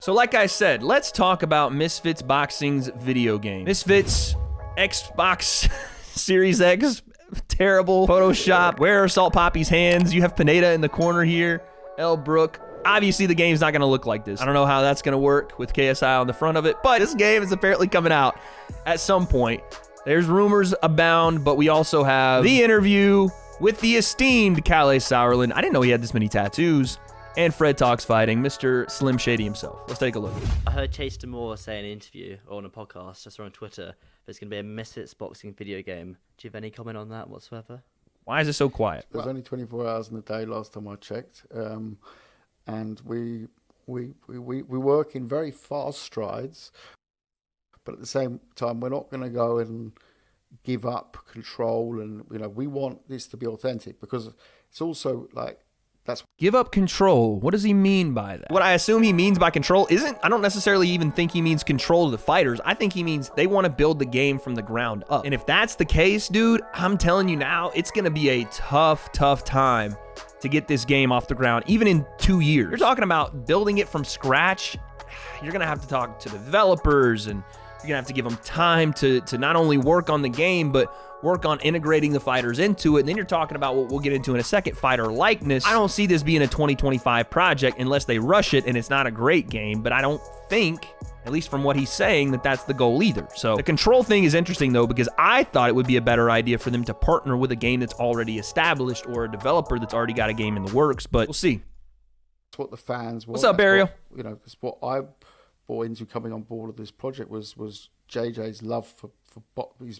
So like I said, let's talk about Misfits Boxing's video game. Misfits Xbox Series X, terrible Photoshop. Where are Salt Poppy's hands? You have Pineda in the corner here, L. Brook. Obviously, the game's not going to look like this. I don't know how that's going to work with KSI on the front of it, but this game is apparently coming out at some point. There's rumors abound, but we also have the interview with the esteemed Calais Sauerland. I didn't know he had this many tattoos. And Fred Talks Fighting, Mr. Slim Shady himself. Let's take a look. I heard Chase Demore say in an interview or on a podcast, just on Twitter, there's going to be a Misfits boxing video game. Do you have any comment on that whatsoever? Why is it so quiet? There's only 24 hours in the day last time I checked. And we work in very fast strides. But at the same time, we're not going to go and give up control. And, we want this to be authentic because it's also like, Give up control. What does he mean by that? What I assume he means by control I don't necessarily even think he means control of the fighters. I think he means they want to build the game from the ground up. And if that's the case, dude, I'm telling you now, it's going to be a tough time to get this game off the ground, even in 2 years. You're talking about building it from scratch. You're going to have to talk to the developers, and you're going to have to give them time to not only work on the game, but work on integrating the fighters into it. And then you're talking about what we'll get into in a second, fighter likeness. I don't see this being a 2025 project unless they rush it and it's not a great game, but I don't think, at least from what he's saying, that that's the goal either. So the control thing is interesting though, because I thought it would be a better idea for them to partner with a game that's already established or a developer that's already got a game in the works, but we'll see. That's what the fans want. What's up, Burial? That's what I bought into coming on board of this project was JJ's love for his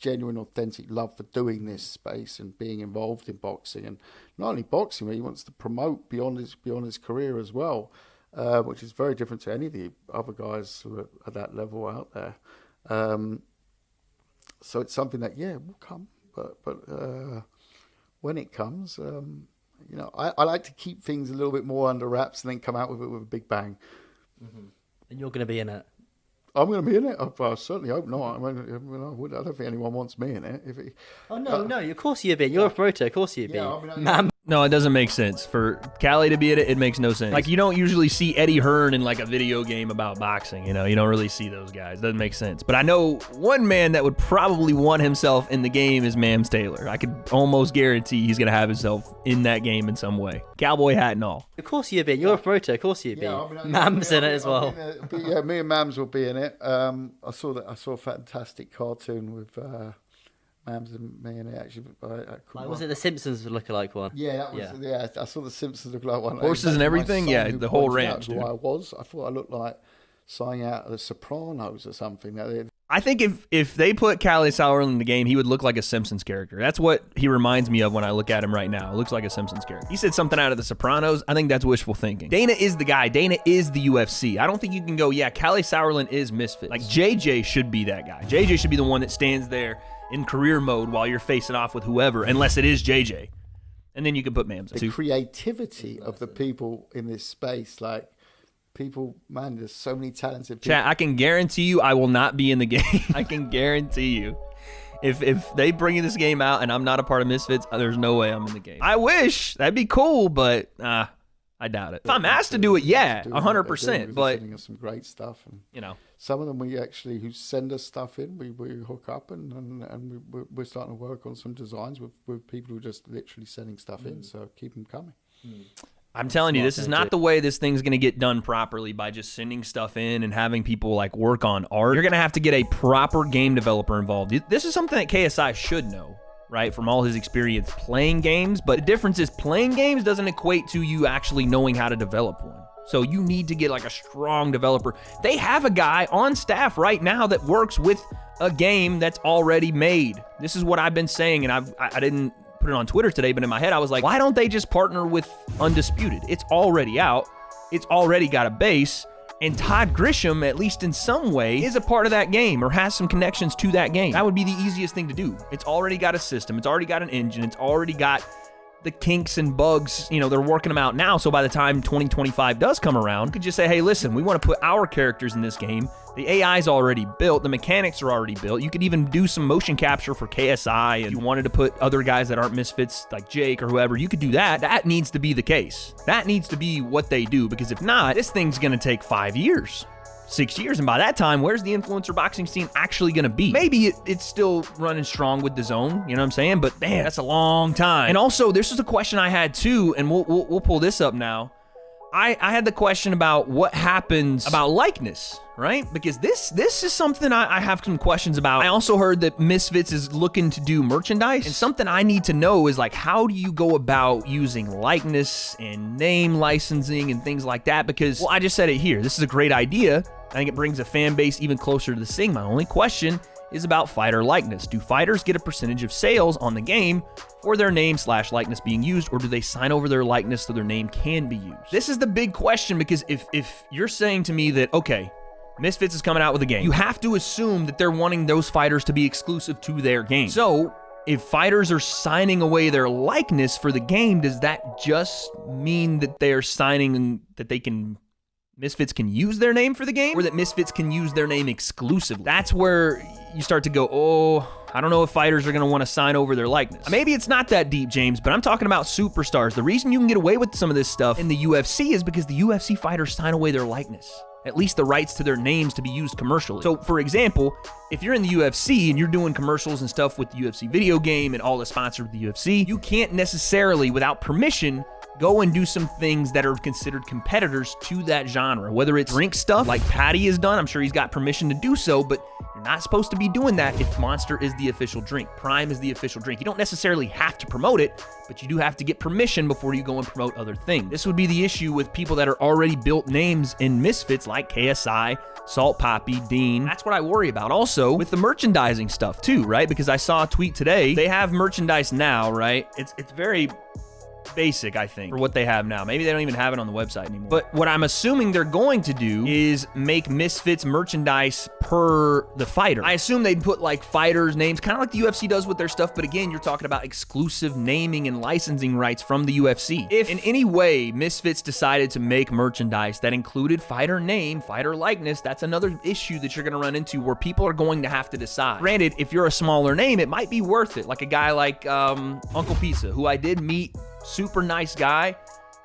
genuine, authentic love for doing this space and being involved in boxing, and not only boxing, he wants to promote beyond his career as well, which is very different to any of the other guys who are at that level out there. So it's something that will come, but when it comes, I like to keep things a little bit more under wraps and then come out with it with a big bang. Mm-hmm. And you're going to be in it. I'm going to be in it. I certainly hope not. I don't think anyone wants me in it. No, of course you've been. You're a promoter. Of course you've been. No, it doesn't make sense. For Callie to be in it, it makes no sense. Like, you don't usually see Eddie Hearn in like a video game about boxing, you don't really see those guys. Doesn't make sense. But I know one man that would probably want himself in the game is Mams Taylor. I could almost guarantee he's going to have himself in that game in some way. Cowboy hat and all. Of course you've been. You're a promoter. Of course you've been. Mams in it as well. Me and Mams will be in it. I saw a fantastic cartoon with Mams and me in it. Actually, was it the Simpsons look-alike one? Yeah, I saw the Simpsons look-alike one. Horses and everything. Yeah, the whole ranch. Who I was. I thought I looked like something out of The Sopranos or something. I think if they put Calais Sauerland in the game, he would look like a Simpsons character. That's what he reminds me of when I look at him right now. It looks like a Simpsons character. He said something out of The Sopranos. I think that's wishful thinking. Dana is the guy. Dana is the UFC. I don't think you can go, Calais Sauerland is Misfits. Like, JJ should be that guy. JJ should be the one that stands there in career mode while you're facing off with whoever, unless it is JJ. And then you can put Mams in. The creativity of the people in this space, like, there's so many talented people. Chat, I can guarantee you I will not be in the game. I can guarantee you. If they bring this game out and I'm not a part of Misfits, there's no way I'm in the game. I wish. That'd be cool, but I doubt it. If I'm asked to do it, 100%. But sending us some great stuff. And, some of them who send us stuff in, we hook up and we're starting to work on some designs with people who are just literally sending stuff in. So keep them coming. I'm telling you, this is not the way this thing's going to get done properly by just sending stuff in and having people like work on art. You're going to have to get a proper game developer involved. This is something that KSI should know, right, from all his experience playing games. But the difference is playing games doesn't equate to you actually knowing how to develop one. So you need to get like a strong developer. They have a guy on staff right now that works with a game that's already made. This is what I've been saying, and I didn't put it on Twitter today, but in my head I was like, why don't they just partner with Undisputed? It's already out. It's already got a base. And Todd Grisham, at least in some way, is a part of that game or has some connections to that game. That would be the easiest thing to do. It's already got a system. It's already got an engine. It's already got the kinks and bugs, you know, they're working them out now. So by the time 2025 does come around, you could just say, hey, listen, we want to put our characters in this game. The AI is already built. The mechanics are already built. You could even do some motion capture for KSI. And if you wanted to put other guys that aren't Misfits, like Jake or whoever, you could do that. That needs to be the case. That needs to be what they do, because if not, this thing's going to take 5 years. 6 years, and by that time, where's the influencer boxing scene actually gonna be? Maybe it's still running strong with the zone, you know what I'm saying? But man, that's a long time. And also, this is a question I had too, and we'll pull this up now. I had the question about what happens about likeness, right? Because this is something I have some questions about. I also heard that Misfits is looking to do merchandise, and something I need to know is like, how do you go about using likeness and name licensing and things like that? Because, well, I just said it here. This is a great idea. I think it brings a fan base even closer to the scene. My only question is about fighter likeness. Do fighters get a percentage of sales on the game for their name/likeness being used, or do they sign over their likeness so their name can be used? This is the big question, because if you're saying to me that, okay, Misfits is coming out with a game, you have to assume that they're wanting those fighters to be exclusive to their game. So if fighters are signing away their likeness for the game, does that just mean that they're signing that Misfits can use their name for the game, or that Misfits can use their name exclusively? That's where you start to go, oh, I don't know if fighters are going to want to sign over their likeness. Maybe it's not that deep, James, but I'm talking about superstars. The reason you can get away with some of this stuff in the UFC is because the UFC fighters sign away their likeness, at least the rights to their names to be used commercially. So, for example, if you're in the UFC and you're doing commercials and stuff with the UFC video game and all the sponsors of the UFC, you can't necessarily, without permission, go and do some things that are considered competitors to that genre. Whether it's drink stuff like Patty has done, I'm sure he's got permission to do so, but you're not supposed to be doing that if Monster is the official drink, Prime is the official drink. You don't necessarily have to promote it, but you do have to get permission before you go and promote other things. This would be the issue with people that are already built names in Misfits like KSI, Salt Poppy, Dean. That's what I worry about. Also, with the merchandising stuff too, right? Because I saw a tweet today. They have merchandise now, right? It's very basic, I think, for what they have now. Maybe they don't even have it on the website anymore. But what I'm assuming they're going to do is make Misfits merchandise per the fighter. I assume they'd put like fighters' names, kind of like the UFC does with their stuff, but again, you're talking about exclusive naming and licensing rights from the UFC. If in any way Misfits decided to make merchandise that included fighter name, fighter likeness, that's another issue that you're going to run into where people are going to have to decide. Granted, if you're a smaller name, it might be worth it. Like a guy like Uncle Pizza, who I did meet, super nice guy,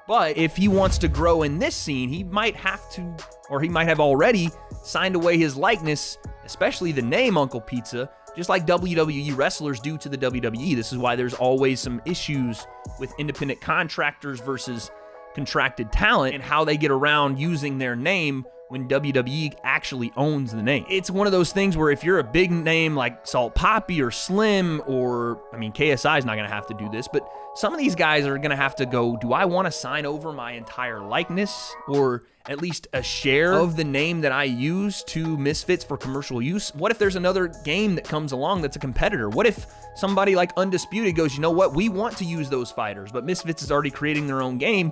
but if he wants to grow in this scene, he might have to, or he might have already signed away his likeness, especially the name Uncle Pizza, just like WWE wrestlers do to the WWE. This is why there's always some issues with independent contractors versus contracted talent and how they get around using their name when WWE actually owns the name. It's one of those things where if you're a big name like Salt Poppy or Slim, or, I mean, KSI is not gonna have to do this, but some of these guys are gonna have to go, do I wanna sign over my entire likeness, or at least a share of the name that I use to Misfits for commercial use? What if there's another game that comes along that's a competitor? What if somebody like Undisputed goes, you know what, we want to use those fighters, but Misfits is already creating their own game?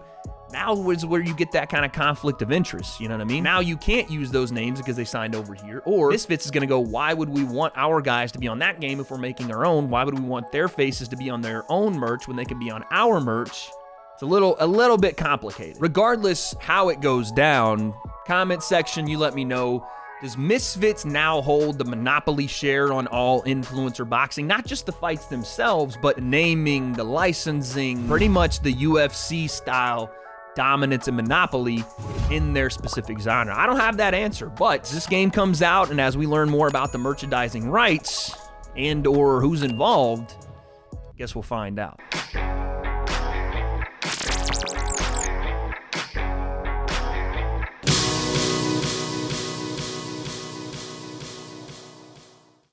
Now is where you get that kind of conflict of interest, you know what I mean? Now you can't use those names because they signed over here. Or Misfits is going to go, why would we want our guys to be on that game if we're making our own? Why would we want their faces to be on their own merch when they can be on our merch? It's a little bit complicated. Regardless how it goes down, comment section, you let me know. Does Misfits now hold the monopoly share on all influencer boxing? Not just the fights themselves, but naming, the licensing, pretty much the UFC style dominance and monopoly in their specific genre. I don't have that answer, but as this game comes out and as we learn more about the merchandising rights and or who's involved, I guess we'll find out.